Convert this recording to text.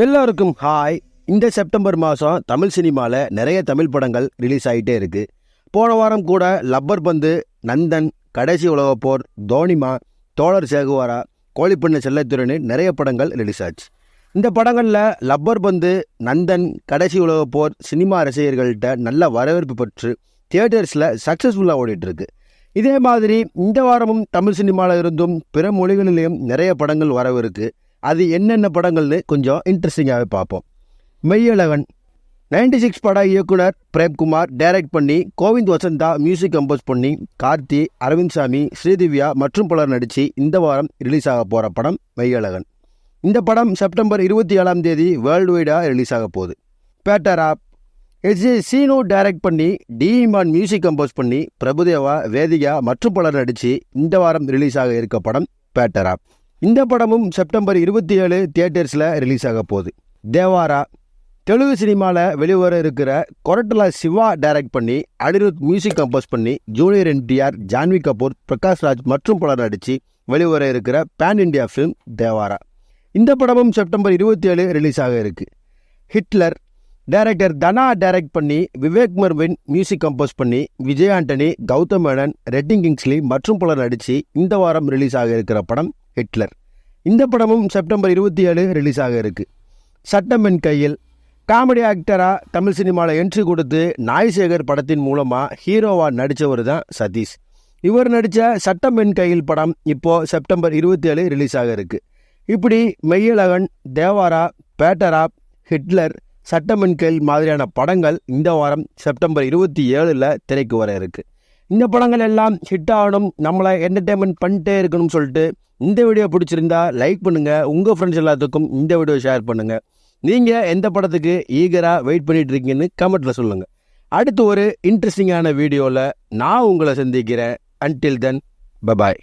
எல்லாருக்கும் ஹாய். இந்த செப்டம்பர் மாதம் தமிழ் சினிமாவில் நிறைய தமிழ் படங்கள் ரிலீஸ் ஆகிட்டே இருக்குது. போன வாரம் கூட லப்பர் பந்து, நந்தன், கடைசி உலகப்போர், தோனிமா, தோழர் சேகுவாரா, கோழிப்பண்ண செல்லத்துறைன்னு நிறைய படங்கள் ரிலீஸ் ஆச்சு. இந்த படங்களில் லப்பர் பந்து, நந்தன், கடைசி உலகப்போர் சினிமா ரசிகர்கள்ட்ட நல்ல வரவேற்பு பெற்று தியேட்டர்ஸில் சக்ஸஸ்ஃபுல்லாக ஓடிட்டுருக்கு. இதே மாதிரி இந்த வாரமும் தமிழ் சினிமாவில் இருந்தும் பிற மொழிகளிலேயும் நிறைய படங்கள் வரவு இருக்குது. அது என்னென்ன படங்கள்னு கொஞ்சம் இன்ட்ரெஸ்டிங்காகவே பார்ப்போம். மெய்யழகன் 96 பட இயக்குனர் பிரேம்குமார் டைரக்ட் பண்ணி, கோவிந்த் வசந்தா மியூசிக் கம்போஸ் பண்ணி, கார்த்தி, அரவிந்த் சாமி, ஸ்ரீதிவ்யா மற்றும் பலர் நடித்து இந்த வாரம் ரிலீஸ் ஆக போகிற படம் மெய்யழகன். இந்த படம் செப்டம்பர் 27 வேர்ல்டு வைடாக ரிலீஸ் ஆக போகுது. பேட்டராப் சீனு டைரக்ட் பண்ணி, டிமான் மியூசிக் கம்போஸ் பண்ணி, பிரபுதேவா, வேதிகா மற்றும் பலர் நடித்து இந்த வாரம் ரிலீஸ் ஆக இருக்க படம் பேட்டராப். இந்த படமும் செப்டம்பர் 27 தியேட்டர்ஸில் ரிலீஸ் ஆக போகுது. தேவாரா தெலுங்கு சினிமாவில் வெளிவர இருக்கிற கொரட்டலா சிவா டைரக்ட் பண்ணி, அனிருத் மியூசிக் கம்போஸ் பண்ணி, ஜூனியர் என்டிஆர், ஜான்வி கபூர், பிரகாஷ் ராஜ் மற்றும் பலர் நடித்து வெளிவர இருக்கிற பேன் இண்டியா ஃபிலிம் தேவாரா. இந்த படமும் செப்டம்பர் 27 ரிலீஸ் ஆக இருக்குது. ஹிட்லர் டைரக்டர் தனா டைரக்ட் பண்ணி, விவேக் மெர்வின் மியூசிக் கம்போஸ் பண்ணி, விஜய் ஆண்டனி, கௌதம் மேனன், ரெட்டிங் கிங்ஸ்லி மற்றும் பலர் நடித்து இந்த வாரம் ரிலீஸ் ஆக இருக்கிற படம் ஹிட்லர். இந்த படமும் செப்டம்பர் 27 ரிலீஸ் ஆக இருக்குது. சட்டம் என் கையில் காமெடி ஆக்டராக தமிழ் சினிமாவில் என்ட்ரி கொடுத்து நாய்சேகர் படத்தின் மூலமாக ஹீரோவாக நடித்தவர் தான் சதீஷ். இவர் நடித்த சட்டம் என் கையில் படம் இப்போது செப்டம்பர் 27 ரிலீஸ் ஆக இருக்குது. இப்படி மெய்யழகன், தேவாரா, பேட்டராப், ஹிட்லர், சட்டம் என் கையில் மாதிரியான படங்கள் இந்த வாரம் செப்டம்பர் 27 திரைக்கு வர இருக்குது. இந்த படங்கள் எல்லாம் ஹிட் ஆகணும், நம்மளை என்டர்டெயின்மெண்ட் பண்ணிட்டே இருக்கணும்னு சொல்லிட்டு இந்த வீடியோ பிடிச்சிருந்தா லைக் பண்ணுங்கள். உங்கள் ஃப்ரெண்ட்ஸ் எல்லாத்துக்கும் இந்த வீடியோ ஷேர் பண்ணுங்கள். நீங்கள் எந்த படத்துக்கு ஈகராக வெயிட் பண்ணிட்டு இருக்கீங்கன்னு கமெண்ட்டில் சொல்லுங்கள். அடுத்து ஒரு இன்ட்ரெஸ்டிங்கான வீடியோவில் நான் உங்களை சந்திக்கிறேன். Until then, bye bye.